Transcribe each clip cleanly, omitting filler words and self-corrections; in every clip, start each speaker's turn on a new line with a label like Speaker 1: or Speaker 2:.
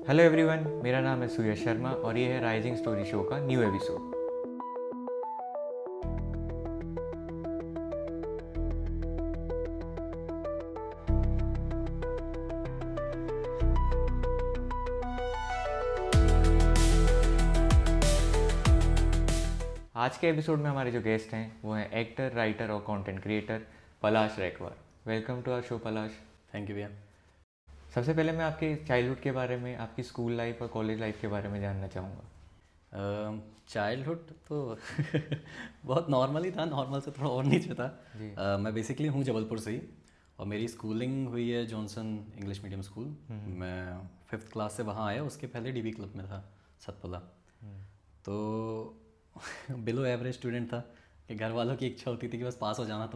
Speaker 1: Hello everyone, मेरा नाम है सुयश शर्मा और ये है राइजिंग स्टोरी शो का न्यू एपिसोड। आज के एपिसोड में हमारे जो गेस्ट हैं वो हैं एक्टर, राइटर और content creator Palash Raikwar. Welcome to our show Palash.
Speaker 2: Thank you भैया।
Speaker 1: सबसे पहले मैं आपके चाइल्डहुड के बारे में, आपकी स्कूल लाइफ और कॉलेज लाइफ के बारे में जानना चाहूँगा।
Speaker 2: चाइल्डहुड तो बहुत नॉर्मल ही था, नॉर्मल से थोड़ा और नीचे था। मैं बेसिकली हूँ जबलपुर से ही और मेरी स्कूलिंग हुई है जॉनसन इंग्लिश मीडियम स्कूल। मैं 5th क्लास से वहाँ आया, उसके पहले डीबी क्लब में था सतपुला। तो बिलो एवरेज स्टूडेंट था कि घर वालों की इच्छा होती थी कि बस पास हो जाना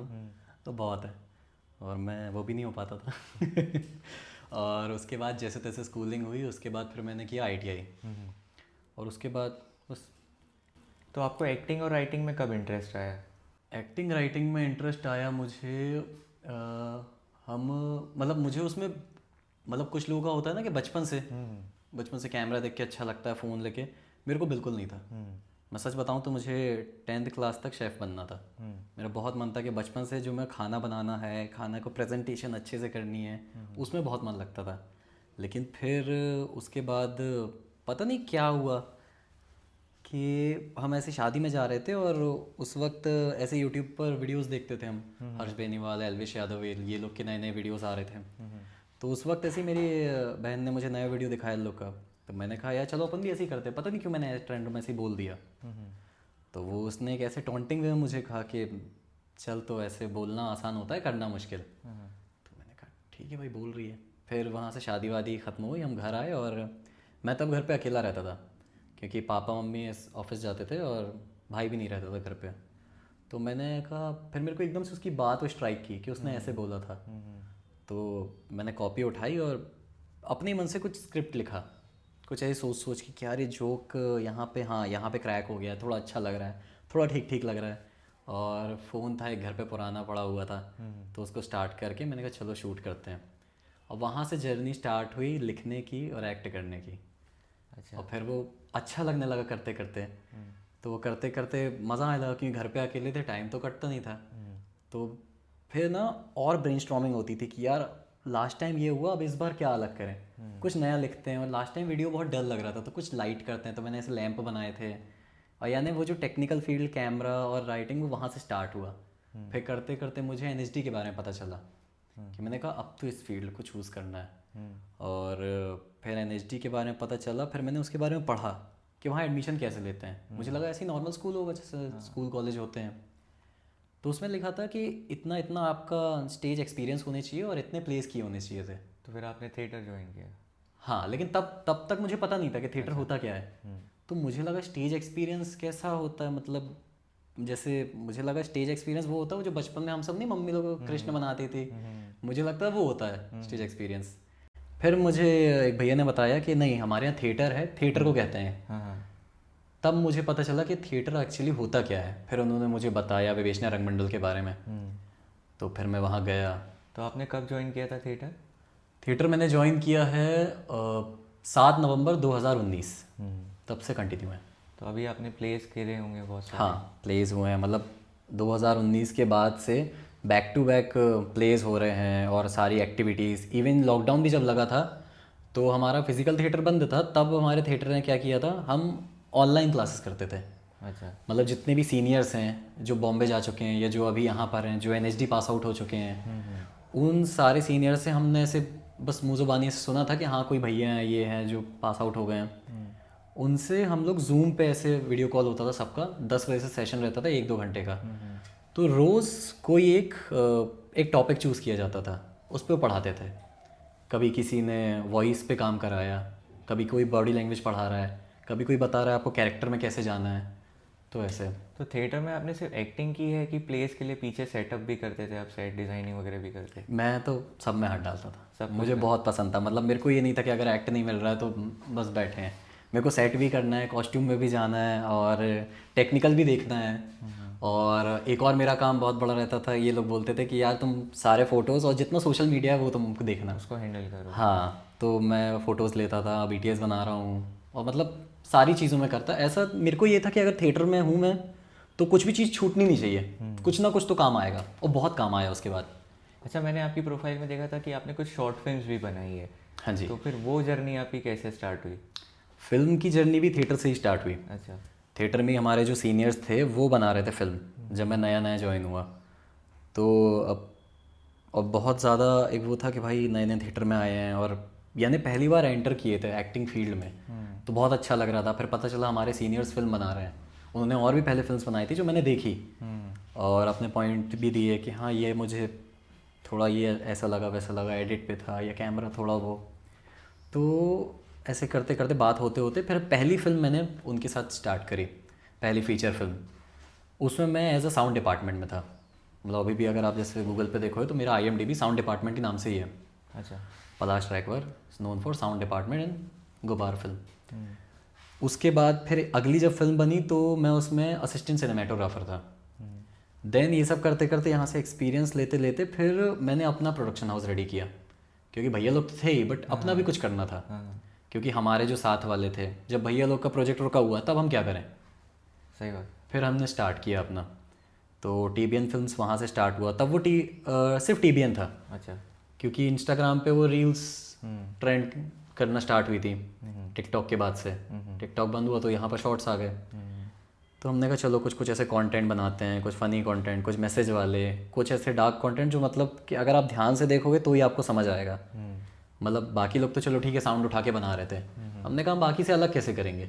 Speaker 2: तो बहुत है, और मैं वो भी नहीं हो पाता था। और उसके बाद जैसे तैसे स्कूलिंग हुई, उसके बाद फिर मैंने किया ITI और उसके बाद बस।
Speaker 1: तो आपको एक्टिंग और राइटिंग में कब इंटरेस्ट आया?
Speaker 2: एक्टिंग राइटिंग में इंटरेस्ट आया मुझे मुझे उसमें कुछ लोगों का होता है ना कि बचपन से कैमरा देख के अच्छा लगता है, फ़ोन लेके। मेरे को बिल्कुल नहीं था। मैं सच बताऊं तो मुझे 10th क्लास तक शेफ़ बनना था। मेरा बहुत मन था कि बचपन से जो मैं खाना बनाना है, खाना को प्रेजेंटेशन अच्छे से करनी है, उसमें बहुत मन लगता था। लेकिन फिर उसके बाद पता नहीं क्या हुआ कि हम ऐसे शादी में जा रहे थे और उस वक्त ऐसे यूट्यूब पर वीडियोस देखते थे हम, हर्ष बेनीवाल, एल्विश यादव, ये लोग के नए नए वीडियोस आ रहे थे। तो उस वक्त ऐसे ही मेरी बहन ने मुझे नया वीडियो दिखाया लोग का, तो मैंने कहा यार चलो अपन भी ऐसे ही करते हैं। पता नहीं क्यों मैंने ट्रेंड में ऐसे ही बोल दिया। तो वो उसने एक ऐसे टॉन्टिंग वे में मुझे कहा कि चल, तो ऐसे बोलना आसान होता है, करना मुश्किल। तो मैंने कहा ठीक है भाई, बोल रही है। फिर वहाँ से शादी वादी ख़त्म हुई, हम घर आए और मैं तब घर पे अकेला रहता था क्योंकि पापा मम्मी ऑफिस जाते थे और भाई भी नहीं रहता था घर पे। तो मैंने कहा, फिर मेरे को एकदम से उसकी बात वो स्ट्राइक की कि उसने ऐसे बोला था। तो मैंने कॉपी उठाई और अपने मन से कुछ स्क्रिप्ट लिखा, कुछ ऐसे सोच सोच के कि यार ये जोक यहाँ पे, हाँ यहाँ पे क्रैक हो गया, थोड़ा अच्छा लग रहा है, थोड़ा ठीक ठीक लग रहा है। और फ़ोन था एक घर पे पुराना पड़ा हुआ था, तो उसको स्टार्ट करके मैंने कहा चलो शूट करते हैं। और वहाँ से जर्नी स्टार्ट हुई लिखने की और एक्ट करने की।
Speaker 1: अच्छा।
Speaker 2: और फिर वो अच्छा लगने लगा करते करते। तो वो करते करते मज़ा आने लगा क्योंकि घर पे अकेले थे, टाइम तो कटता नहीं था। तो फिर ना और ब्रेनस्टॉर्मिंग होती थी कि यार लास्ट टाइम ये हुआ, अब इस बार क्या अलग करें, कुछ नया लिखते हैं। और लास्ट टाइम वीडियो बहुत डल लग रहा था तो कुछ लाइट करते हैं, तो मैंने ऐसे लैंप बनाए थे। और यानी वो जो टेक्निकल फील्ड, कैमरा और राइटिंग, वो वहाँ से स्टार्ट हुआ। फिर करते करते मुझे NSD के बारे में पता चला कि मैंने कहा अब तो इस फील्ड को चूज़ करना है। और फिर NSD के बारे में पता चला, फिर मैंने उसके बारे में पढ़ा कि वहाँ एडमिशन कैसे लेते हैं। मुझे लगा ऐसे ही नॉर्मल स्कूल होगा जैसे स्कूल कॉलेज होते हैं। तो उसमें लिखा था कि इतना इतना आपका स्टेज एक्सपीरियंस होने चाहिए और इतने प्लेस किए होने चाहिए थे।
Speaker 1: तो फिर आपने थिएटर ज्वाइन किया?
Speaker 2: हाँ, लेकिन तब तक मुझे पता नहीं था कि थिएटर होता क्या है। तो मुझे लगा स्टेज एक्सपीरियंस कैसा होता है, मतलब जैसे मुझे लगा स्टेज एक्सपीरियंस वो होता है जो बचपन में हम सब नहीं मम्मी लोग कृष्ण बनाती थी, मुझे लगता है वो होता है स्टेज एक्सपीरियंस। फिर मुझे एक भैया ने बताया कि नहीं, हमारे यहाँ थिएटर है, थिएटर को कहते हैं। तब मुझे पता चला कि थिएटर एक्चुअली होता क्या है। फिर उन्होंने मुझे बताया विवेचना रंगमंडल के बारे में। तो फिर मैं वहाँ गया।
Speaker 1: तो आपने कब ज्वाइन किया था थिएटर?
Speaker 2: थिएटर मैंने ज्वाइन किया है 7 नवंबर 2019। तब से कंटिन्यू है।
Speaker 1: तो अभी आपने प्लेस खेले होंगे बहुत सारे।
Speaker 2: हाँ, प्लेस हुए हैं, मतलब 2019 के बाद से बैक टू बैक प्लेस हो रहे हैं और सारी एक्टिविटीज़। इवन लॉकडाउन भी जब लगा था तो हमारा फिजिकल थिएटर बंद था, तब हमारे थिएटर ने क्या किया था, हम ऑनलाइन क्लासेस करते थे।
Speaker 1: अच्छा।
Speaker 2: मतलब जितने भी सीनियर्स हैं जो बॉम्बे जा चुके हैं या जो अभी यहाँ पर हैं, जो NSD पास आउट हो चुके हैं, उन सारे सीनियर से हमने ऐसे बस मुँह ज़ुबानी से सुना था कि हाँ कोई भैया हैं, ये हैं जो पास आउट हो गए हैं। उनसे हम लोग जूम पे ऐसे वीडियो कॉल होता था सबका, 10 बजे से सेशन रहता था 1-2 घंटे का। तो रोज़ कोई एक टॉपिक चूज़ किया जाता था, उस पर वो पढ़ाते थे। कभी किसी ने वॉइस पे काम कराया, कभी कोई बॉडी लैंग्वेज पढ़ा रहा है, कभी कोई बता रहा है आपको कैरेक्टर में कैसे जाना है। तो ऐसे।
Speaker 1: तो थिएटर में आपने सिर्फ एक्टिंग की है कि प्लेस के लिए पीछे सेटअप भी करते थे आप, सेट डिज़ाइनिंग वगैरह भी करते?
Speaker 2: मैं तो सब में हाथ डालता था,
Speaker 1: सब
Speaker 2: मुझे बहुत पसंद था। मतलब मेरे को ये नहीं था कि अगर एक्ट नहीं मिल रहा है तो बस बैठे हैं। मेरे को सेट भी करना है, कॉस्ट्यूम में भी जाना है और टेक्निकल भी देखना है। और एक और मेरा काम बहुत बड़ा रहता था, ये लोग बोलते थे कि यार तुम सारे फोटोज़ और जितना सोशल मीडिया है वो तुमको देखना,
Speaker 1: उसको हैंडल करो।
Speaker 2: हाँ। तो मैं फ़ोटोज़ लेता था, BTS बना रहा हूँ, और मतलब सारी चीज़ों में करता। ऐसा मेरे को ये था कि अगर थिएटर में हूँ मैं, तो कुछ भी चीज़ छूटनी नहीं चाहिए, कुछ ना कुछ तो काम आएगा, और बहुत काम आया उसके बाद।
Speaker 1: अच्छा, मैंने आपकी प्रोफाइल में देखा था कि आपने कुछ शॉर्ट फिल्म्स भी बनाई है,
Speaker 2: हाँ जी।
Speaker 1: तो फिर वो जर्नी आपकी कैसे स्टार्ट हुई?
Speaker 2: फिल्म की जर्नी भी थिएटर से ही स्टार्ट हुई।
Speaker 1: अच्छा।
Speaker 2: थिएटर में हमारे जो सीनियर्स थे वो बना रहे थे फिल्म, जब मैं नया नया ज्वाइन हुआ। तो अब और बहुत ज़्यादा एक वो था कि भाई नए नए थिएटर में आए हैं, और यानी पहली बार एंटर किए थे एक्टिंग फील्ड में, तो बहुत अच्छा लग रहा था। फिर पता चला हमारे सीनियर्स फिल्म बना रहे हैं, उन्होंने और भी पहले फिल्म्स बनाई थी जो मैंने देखी, और अपने पॉइंट भी दिए कि हाँ ये मुझे थोड़ा ये ऐसा लगा वैसा लगा, एडिट पे था या कैमरा थोड़ा वो। तो ऐसे करते करते बात होते होते फिर पहली फिल्म मैंने उनके साथ स्टार्ट करी, पहली फीचर फिल्म। उसमें मैं एज अ साउंड डिपार्टमेंट में था। मतलब अभी भी अगर आप जैसे गूगल पे देखो तो मेरा IMDb साउंड डिपार्टमेंट के नाम से ही है।
Speaker 1: अच्छा।
Speaker 2: Palash Raikwar known for sound department in Gubaar film. उसके बाद फिर अगली जब फिल्म बनी तो मैं उसमें असिस्टेंट सिनेमेटोग्राफर था। देन ये सब करते करते यहाँ से एक्सपीरियंस लेते लेते फिर मैंने अपना प्रोडक्शन हाउस रेडी किया, क्योंकि भैया लोग तो थे ही, बट अपना भी कुछ करना था। क्योंकि हमारे जो साथ वाले थे, जब भैया लोग का प्रोजेक्ट रुका हुआ तब हम क्या करें।
Speaker 1: सही बात।
Speaker 2: फिर हमने स्टार्ट किया अपना, तो TBN फिल्म्स वहाँ से स्टार्ट हुआ। तब वो सिर्फ TBN था,
Speaker 1: अच्छा।
Speaker 2: क्योंकि इंस्टाग्राम पे वो रील्स ट्रेंड करना स्टार्ट हुई थी टिकटॉक के बाद से। टिकटॉक बंद हुआ तो यहाँ पर शॉर्ट्स आ गए। तो हमने कहा चलो कुछ कुछ ऐसे कंटेंट बनाते हैं, कुछ फ़नी कंटेंट, कुछ मैसेज वाले, कुछ ऐसे डार्क कंटेंट जो मतलब कि अगर आप ध्यान से देखोगे तो ही आपको समझ आएगा। मतलब बाकी लोग तो चलो ठीक है साउंड उठा के बना रहे थे, हमने कहा हम बाकी से अलग कैसे करेंगे,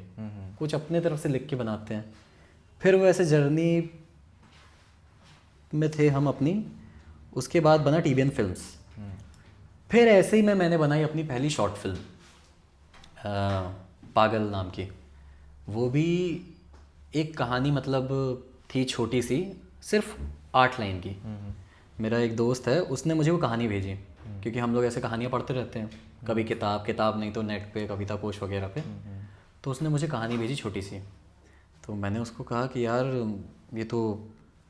Speaker 2: कुछ अपने तरफ से लिख के बनाते हैं। फिर वो ऐसे जर्नी में थे हम अपनी। उसके बाद बना TBN फिल्म्स। फिर ऐसे ही मैंने बनाई अपनी पहली शॉर्ट फिल्म, पागल नाम की। वो भी एक कहानी मतलब थी छोटी सी, सिर्फ 8 लाइन की। मेरा एक दोस्त है, उसने मुझे वो कहानी भेजी, क्योंकि हम लोग ऐसे कहानियाँ पढ़ते रहते हैं, कभी किताब नहीं तो नेट पे कविता कोश वगैरह पे। तो उसने मुझे कहानी भेजी छोटी सी। तो मैंने उसको कहा कि यार ये तो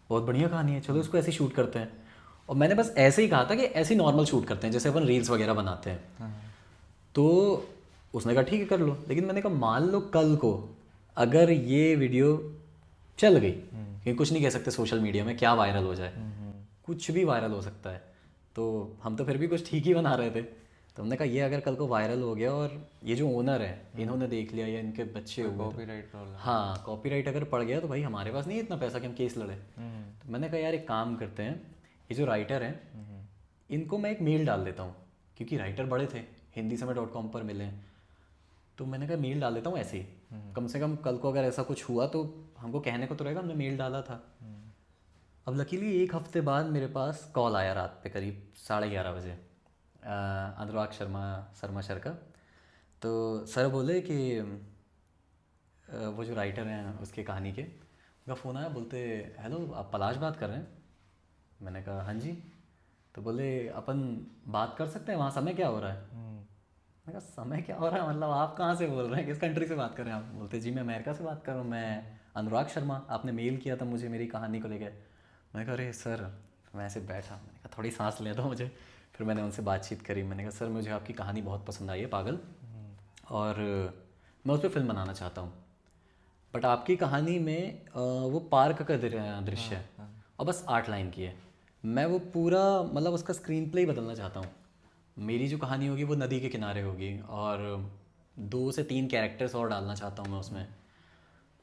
Speaker 2: बहुत बढ़िया कहानी है, चलो इसको ऐसे ही शूट करते हैं। और मैंने बस ऐसे ही कहा था कि ऐसे ही नॉर्मल शूट करते हैं जैसे अपन रील्स वगैरह बनाते हैं। तो उसने कहा ठीक है कर लो। लेकिन मैंने कहा मान लो कल को अगर ये वीडियो चल गई, क्योंकि कुछ नहीं कह सकते सोशल मीडिया में क्या वायरल हो जाए, कुछ भी वायरल हो सकता है। तो हम तो फिर भी कुछ ठीक ही बना रहे थे। तो हमने कहा ये अगर कल को वायरल हो गया और ये जो ओनर है इन्होंने देख लिया या इनके बच्चे हुए,
Speaker 1: कॉपीराइट प्रॉब्लम।
Speaker 2: हाँ कॉपीराइट अगर पड़ गया तो भाई हमारे पास नहीं है इतना पैसा कि हम केस लड़े। तो मैंने कहा यार एक काम करते हैं, ये जो राइटर हैं इनको मैं एक मेल डाल देता हूँ, क्योंकि राइटर बड़े थे, hindisame.com पर मिले। तो मैंने कहा मेल डाल देता हूँ ऐसे ही, कम से कम कल को अगर ऐसा कुछ हुआ तो हमको कहने को तो रहेगा हमने मेल डाला था। अब लकीली एक हफ्ते बाद मेरे पास कॉल आया रात पे करीब 11:30 बजे, अनुराग शर्मा सर का। तो सर बोले कि वो जो राइटर हैं उसके कहानी के, उनका फ़ोन आया, बोलते हेलो आप पलाश बात कर रहे हैं। मैंने कहा हाँ जी। तो बोले अपन बात कर सकते हैं, वहाँ समय क्या हो रहा है। मैंने कहा समय क्या हो रहा है मतलब आप कहाँ से बोल रहे हैं, किस कंट्री से बात कर रहे हैं आप। बोलते जी मैं अमेरिका से बात कर रहा हूँ, मैं अनुराग शर्मा, आपने मेल किया था मुझे मेरी कहानी को लेकर। मैंने कहा अरे सर, मैं ऐसे बैठा, मैंने कहा थोड़ी सांस ले दो मुझे। फिर मैंने उनसे बातचीत करी, मैंने कहा सर मुझे आपकी कहानी बहुत पसंद आई है पागल, और मैं उस पर फिल्म बनाना चाहता हूँ, बट आपकी कहानी में वो पार्क का दृश्य है और बस 8 लाइन की है। मैं वो पूरा मतलब उसका स्क्रीन प्ले ही बदलना चाहता हूँ। मेरी जो कहानी होगी वो नदी के किनारे होगी, और 2 से 3 कैरेक्टर्स और डालना चाहता हूँ मैं उसमें।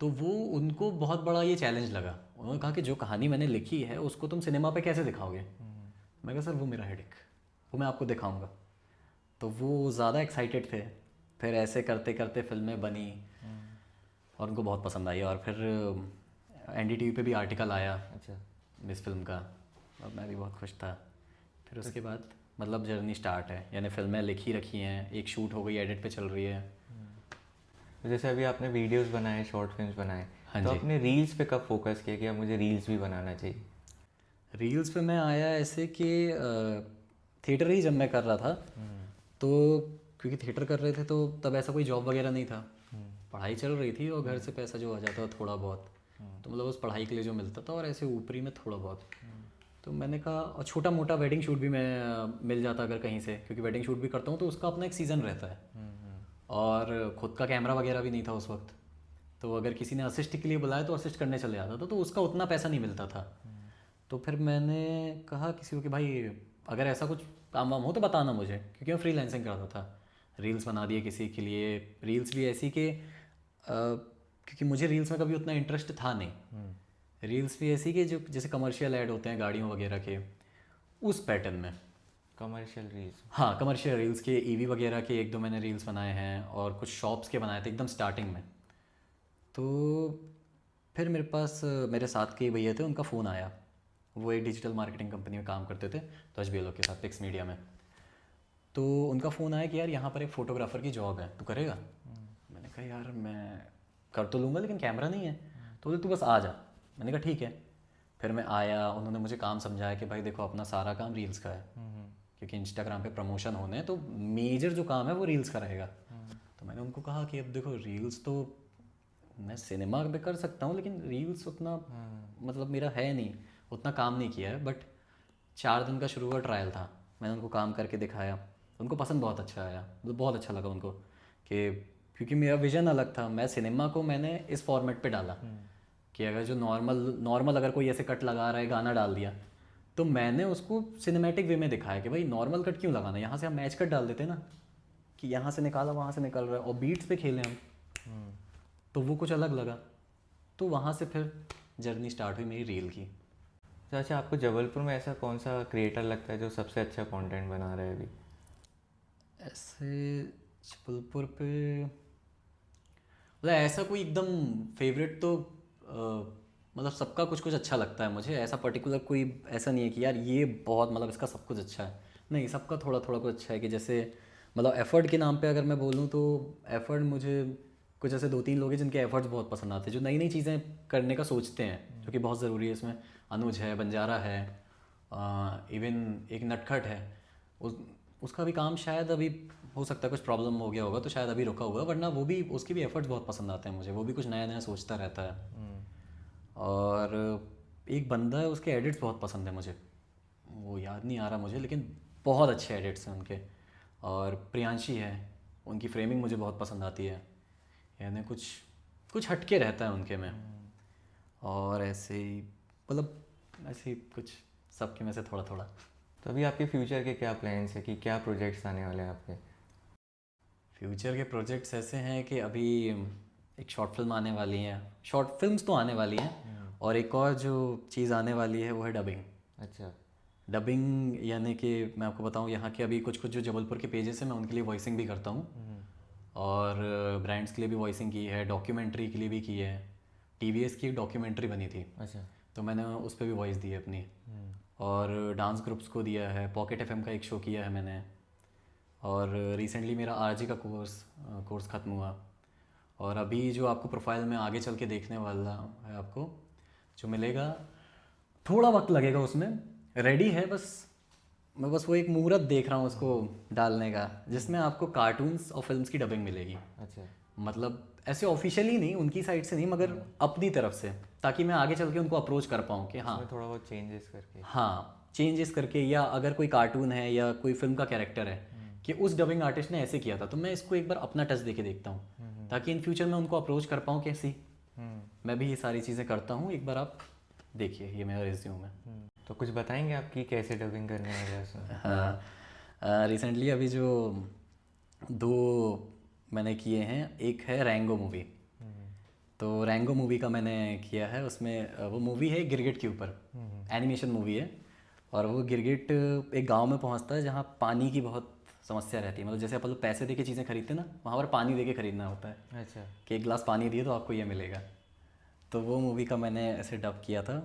Speaker 2: तो वो उनको बहुत बड़ा ये चैलेंज लगा। उन्होंने कहा कि जो कहानी मैंने लिखी है उसको तुम सिनेमा पे कैसे दिखाओगे। मैं कहा सर वो मेरा हेडेक, वो मैं आपको दिखाऊंगा। तो वो ज़्यादा एक्साइटेड थे। फिर ऐसे करते करते फिल्में बनी और उनको बहुत पसंद आई, और फिर NDTV पे भी आर्टिकल आया
Speaker 1: अच्छा।
Speaker 2: इस फिल्म का, और मैं भी बहुत खुश था। फिर उसके बाद मतलब जर्नी स्टार्ट है, यानी फिल्में लिखी रखी हैं, एक शूट हो गई, एडिट पे चल रही है।
Speaker 1: तो जैसे अभी आपने वीडियोस बनाए, शॉर्ट फिल्म्स बनाए,
Speaker 2: हाँ
Speaker 1: तो
Speaker 2: जी।
Speaker 1: आपने रील्स पे कब फोकस किया कि अब मुझे रील्स भी बनाना चाहिए?
Speaker 2: रील्स पे मैं आया ऐसे कि थिएटर ही जब मैं कर रहा था, तो क्योंकि थिएटर कर रहे थे तो तब ऐसा कोई जॉब वगैरह नहीं था, पढ़ाई चल रही थी और घर से पैसा जो आ जाता था थोड़ा बहुत, तो मतलब उस पढ़ाई के लिए जो मिलता था और ऐसे ऊपरी में थोड़ा बहुत। तो मैंने कहा, और छोटा मोटा वेडिंग शूट भी मैं मिल जाता अगर कहीं से, क्योंकि वेडिंग शूट भी करता हूँ तो उसका अपना एक सीज़न रहता है, और खुद का कैमरा वगैरह भी नहीं था उस वक्त, तो अगर किसी ने असिस्ट के लिए बुलाया तो असिस्ट करने चले जाता था, तो उसका उतना पैसा नहीं मिलता था। तो फिर मैंने कहा किसी को कि भाई अगर ऐसा कुछ काम वाम हो तो बताना मुझे, क्योंकि मैं फ्रीलांसिंग करता था। रील्स बना दिए किसी के लिए, रील्स भी ऐसी कि क्योंकि मुझे रील्स में कभी उतना इंटरेस्ट था नहीं, रील्स भी ऐसी कि जो जैसे कमर्शियल ऐड होते हैं गाड़ियों वगैरह के, उस पैटर्न में।
Speaker 1: Commercial reels.
Speaker 2: हाँ, कमर्शियल रील्स के, ईवी वगैरह के 1-2 मैंने रील्स बनाए हैं, और कुछ शॉप्स के बनाए थे एकदम स्टार्टिंग में। तो फिर मेरे पास मेरे साथ के भैया थे, उनका फ़ोन आया, वो एक डिजिटल मार्केटिंग कंपनी में काम करते थे तो HBL के साथ, पिक्स मीडिया में। तो उनका फ़ोन आया कि यार यहाँ पर एक फ़ोटोग्राफ़र की जॉब है, तू करेगा? मैंने कहा यार मैं कर तो लूँगा लेकिन कैमरा नहीं है। तो बोले तू बस आ जा। मैंने कहा ठीक है। फिर मैं आया, उन्होंने मुझे काम समझाया कि भाई देखो अपना सारा काम रील्स का है, क्योंकि इंस्टाग्राम पे प्रमोशन होने हैं, तो मेजर जो काम है वो रील्स का रहेगा। तो मैंने उनको कहा कि अब देखो रील्स तो मैं सिनेमा में कर सकता हूँ, लेकिन रील्स उतना मतलब मेरा है नहीं, उतना काम नहीं किया है। बट 4 दिन का शुरू हुआ ट्रायल था, मैंने उनको काम करके दिखाया, उनको पसंद बहुत अच्छा आया, मतलब बहुत अच्छा लगा उनको, कि क्योंकि मेरा विजन अलग था। मैं सिनेमा को मैंने इस फॉर्मेट पे डाला कि अगर जो नॉर्मल अगर कोई ऐसे कट लगा रहा है, गाना डाल दिया, तो मैंने उसको सिनेमैटिक वे में दिखाया कि भाई नॉर्मल कट क्यों लगाना, यहाँ से हम मैच कट डाल देते ना, कि यहाँ से निकाला वहाँ से निकल रहा है, और बीट्स पे खेलें हम, तो वो कुछ अलग लगा। तो वहाँ से फिर जर्नी स्टार्ट हुई मेरी रील की।
Speaker 1: तो अच्छा, आपको जबलपुर में ऐसा कौन सा क्रिएटर लगता है जो सबसे अच्छा कंटेंट बना रहा है अभी?
Speaker 2: ऐसे जबलपुर पे मतलब ऐसा कोई एकदम फेवरेट तो मतलब सबका कुछ कुछ अच्छा लगता है मुझे, ऐसा पर्टिकुलर कोई ऐसा नहीं है कि यार ये बहुत मतलब इसका सब कुछ अच्छा है, नहीं, सबका थोड़ा थोड़ा कुछ अच्छा है। कि जैसे मतलब एफर्ट के नाम पे अगर मैं बोलूँ तो एफर्ट, मुझे कुछ ऐसे 2-3 लोग हैं जिनके एफर्ट्स बहुत पसंद आते हैं, जो नई नई चीज़ें करने का सोचते हैं, जो कि बहुत ज़रूरी है इसमें। अनुज है, बंजारा है, इवन एक नटखट है, उसका भी काम शायद अभी हो सकता है कुछ प्रॉब्लम हो गया होगा तो शायद अभी रुका हुआ है, वरना वो भी, उसके भी एफर्ट्स बहुत पसंद आते हैं मुझे, वो भी कुछ नया नया सोचता रहता है। और एक बंदा है, उसके एडिट्स बहुत पसंद है मुझे, वो याद नहीं आ रहा मुझे, लेकिन बहुत अच्छे एडिट्स हैं उनके। और प्रियांशी है, उनकी फ्रेमिंग मुझे बहुत पसंद आती है, यानी कुछ कुछ हटके रहता है उनके में। और ऐसे ही मतलब ऐसे ही कुछ सबके में से थोड़ा थोड़ा।
Speaker 1: तो अभी आपके फ्यूचर के क्या प्लान्स है, कि क्या प्रोजेक्ट्स आने वाले हैं आपके?
Speaker 2: फ्यूचर के प्रोजेक्ट्स ऐसे हैं कि अभी एक शॉर्ट फिल्म आने वाली है, शॉर्ट फिल्म्स तो आने वाली हैं, और एक और जो चीज़ आने वाली है वो है डबिंग।
Speaker 1: अच्छा।
Speaker 2: डबिंग यानी कि मैं आपको बताऊं, यहाँ के अभी कुछ कुछ जो जबलपुर के पेजेस हैं मैं उनके लिए वॉइसिंग भी करता हूँ, और ब्रांड्स के लिए भी वॉइसिंग की है, डॉक्यूमेंट्री के लिए भी की है। TVS की एक डॉक्यूमेंट्री बनी थी,
Speaker 1: अच्छा।
Speaker 2: तो मैंने उस पर भी वॉइस दी है अपनी, और डांस ग्रुप्स को दिया है, पॉकेट FM का एक शो किया है मैंने, और रिसेंटली मेरा RG का कोर्स ख़त्म हुआ। और अभी जो आपको प्रोफाइल में आगे चल के देखने वाला है, आपको जो मिलेगा, थोड़ा वक्त लगेगा उसमें, रेडी है, बस मैं बस वो एक मुहूर्त देख रहा हूँ उसको डालने का, जिसमें आपको कार्टून्स और फिल्म्स की डबिंग मिलेगी।
Speaker 1: अच्छा।
Speaker 2: मतलब ऐसे ऑफिशियली नहीं, उनकी साइड से नहीं, मगर अपनी तरफ से, ताकि मैं आगे चल के उनको अप्रोच कर पाऊँ कि हाँ,
Speaker 1: थोड़ा बहुत चेंजेस करके।
Speaker 2: हाँ, चेंजेस करके, या अगर कोई कार्टून है या कोई फिल्म का कैरेक्टर है कि उस डबिंग आर्टिस्ट ने ऐसे किया था, तो मैं इसको एक बार अपना टच देके देखता हूँ, ताकि इन फ्यूचर में उनको अप्रोच कर पाऊँ कि ऐसी मैं भी ये सारी चीज़ें करता हूँ, एक बार आप देखिए, ये मेरा रिज्यूम है।
Speaker 1: तो कुछ बताएंगे आपकी कैसे डबिंग करने वाले हैं उसमें?
Speaker 2: हाँ, रिसेंटली अभी जो 2 मैंने किए हैं, एक है रैंगो मूवी, तो रैंगो मूवी का मैंने किया है, उसमें वो मूवी है गिरगिट के ऊपर, एनिमेशन मूवी है, और वो गिरगिट एक गांव में पहुंचता है जहां पानी की बहुत समस्या रहती है। मतलब जैसे अपन लोग पैसे दे के चीज़ें खरीदते हैं ना, वहाँ पर पानी दे के खरीदना होता है।
Speaker 1: अच्छा।
Speaker 2: कि 1 गिलास पानी दिए तो आपको ये मिलेगा। तो वो मूवी का मैंने ऐसे डब किया था।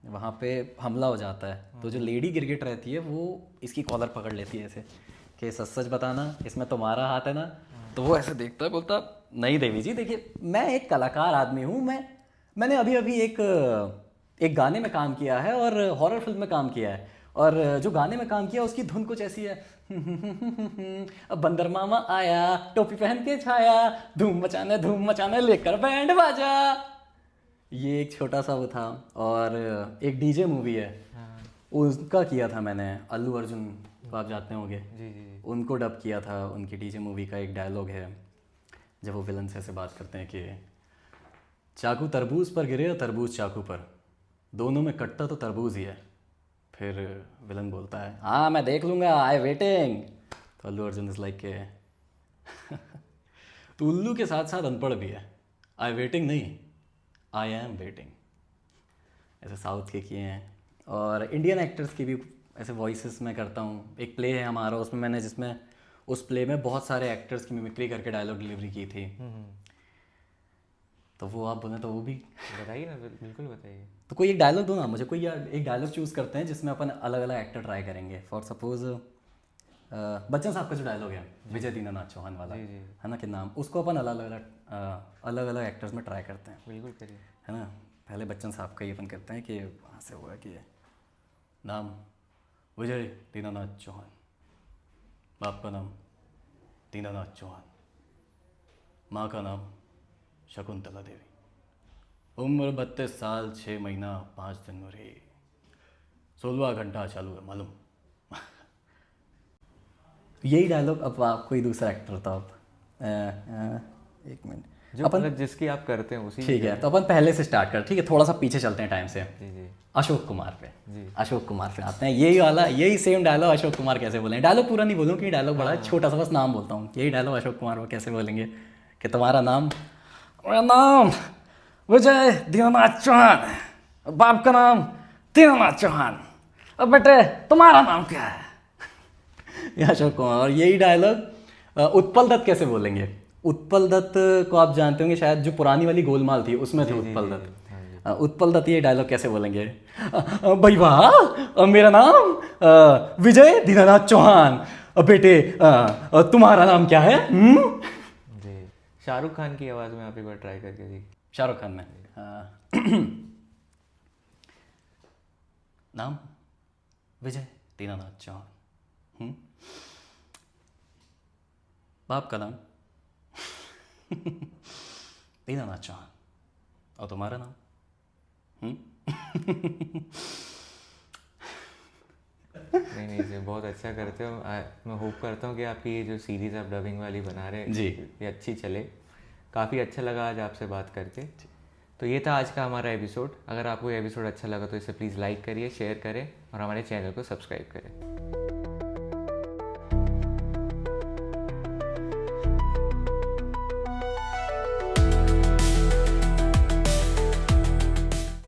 Speaker 2: वहाँ पे हमला हो जाता है, तो जो लेडी गिरगिट रहती है वो इसकी कॉलर पकड़ लेती है ऐसे, कि सच सच बताना, इसमें तुम्हारा हाथ है ना? तो वो ऐसे देखता है, बोलता नहीं देवी जी, देखिए मैं एक कलाकार आदमी हूँ, मैंने अभी अभी एक गाने में काम किया है और हॉरर फिल्म में काम किया है, और जो गाने में काम किया उसकी धुन कुछ ऐसी है, अब बंदर मामा आया, टोपी पहन के छाया, धूम मचाने लेकर बैंड बाजा। ये एक छोटा सा वो था। और एक DJ मूवी है, उनका किया था मैंने, अल्लू अर्जुन को आप जानते होंगे,
Speaker 1: जी जी जी।
Speaker 2: उनको डब किया था। उनकी डीजे मूवी का एक डायलॉग है जब वो विलन से ऐसे बात करते हैं कि चाकू तरबूज पर गिरे या तरबूज चाकू पर, दोनों में कट्टा तो तरबूज ही है। फिर विलन बोलता है हाँ मैं देख लूँगा, आई वेटिंग। तो अल्लू अर्जुन इज लाइक के तो उल्लू के साथ साथ अनपढ़ भी है, आई वेटिंग नहीं, आई एम वेटिंग। ऐसे साउथ के किए हैं। और इंडियन एक्टर्स की भी ऐसे वॉइसेस मैं करता हूँ। एक प्ले है हमारा, उसमें मैंने जिसमें उस प्ले में बहुत सारे एक्टर्स की मिमिक्री करके डायलॉग डिलीवरी की थी। तो वो आप बोलें तो वो भी
Speaker 1: बताइए ना, बिल्कुल बताइए।
Speaker 2: तो कोई एक डायलॉग दो ना मुझे, कोई एक डायलॉग चूज़ करते हैं जिसमें अपन अलग अलग एक्टर ट्राई करेंगे। फॉर सपोज बच्चन साहब का जो डायलॉग है विजय दीनानाथ चौहान वाला,
Speaker 1: जी जी
Speaker 2: है ना, कि नाम, उसको अपन अलग अलग एक्टर्स में ट्राई करते हैं,
Speaker 1: बिल्कुल करिए।
Speaker 2: है ना। पहले बच्चन साहब का ही अपन करते हैं कि वहाँ से हुआ कि नाम विजय दीनानाथ चौहान, बाप का नाम दीनानाथ चौहान, माँ का नाम शकुंतला देवी, उम्र 32 साल 6 महीना 5 दिन हो रही, 16वां घंटा चालू है मालूम। यही डायलॉग। अब आप कोई दूसरा एक्टर था, आप एक मिनट,
Speaker 1: जो
Speaker 2: अपन
Speaker 1: मतलब जिसकी आप करते हैं उसी।
Speaker 2: ठीक है, तो अपन पहले से स्टार्ट कर, ठीक है, थोड़ा सा पीछे चलते हैं टाइम से।
Speaker 1: जी जी
Speaker 2: अशोक कुमार पे,
Speaker 1: जी।
Speaker 2: अशोक कुमार पे आते हैं। यही वाला, यही सेम डायलॉग अशोक कुमार कैसे बोलेंगे। डायलॉग पूरा नहीं बोलूँ कि डायलॉग बड़ा छोटा सा, बस नाम बोलता हूँ। यही डायलॉग अशोक कुमार वो कैसे बोलेंगे कि तुम्हारा नाम, मेरा नाम विजय दीनानाथ चौहान, बाप का नाम दीनानाथ चौहान, अब बेटे तुम्हारा नाम क्या है। ये अशोक कुमार। और यही डायलॉग उत्पल दत्त कैसे बोलेंगे। उत्पल दत्त को आप जानते होंगे शायद, जो पुरानी वाली गोलमाल थी उसमें थे उत्पल दत्त। उत्पल दत्त ये डायलॉग कैसे बोलेंगे, भाई वाह मेरा नाम विजय दीनानाथ चौहान, बेटे तुम्हारा नाम क्या है।
Speaker 1: जी। शाहरुख खान की आवाज़ में आप एक बार ट्राई करके देखिए।
Speaker 2: शाहरुख खान में नाम विजय दीनानाथ चौहान, बाप का नाम दीनानाथ चौहान, और तुम्हारा नाम
Speaker 1: नहीं नहीं जी, बहुत अच्छा करते हो। मैं होप करता हूँ कि आपकी ये जो सीरीज़ आप डबिंग वाली बना रहे हैं
Speaker 2: जी,
Speaker 1: ये अच्छी चले। काफ़ी अच्छा लगा आज आपसे बात करके। तो ये था आज का हमारा एपिसोड। अगर आपको ये एपिसोड अच्छा लगा तो इसे प्लीज़ लाइक करिए, शेयर करें और हमारे चैनल को सब्सक्राइब करें।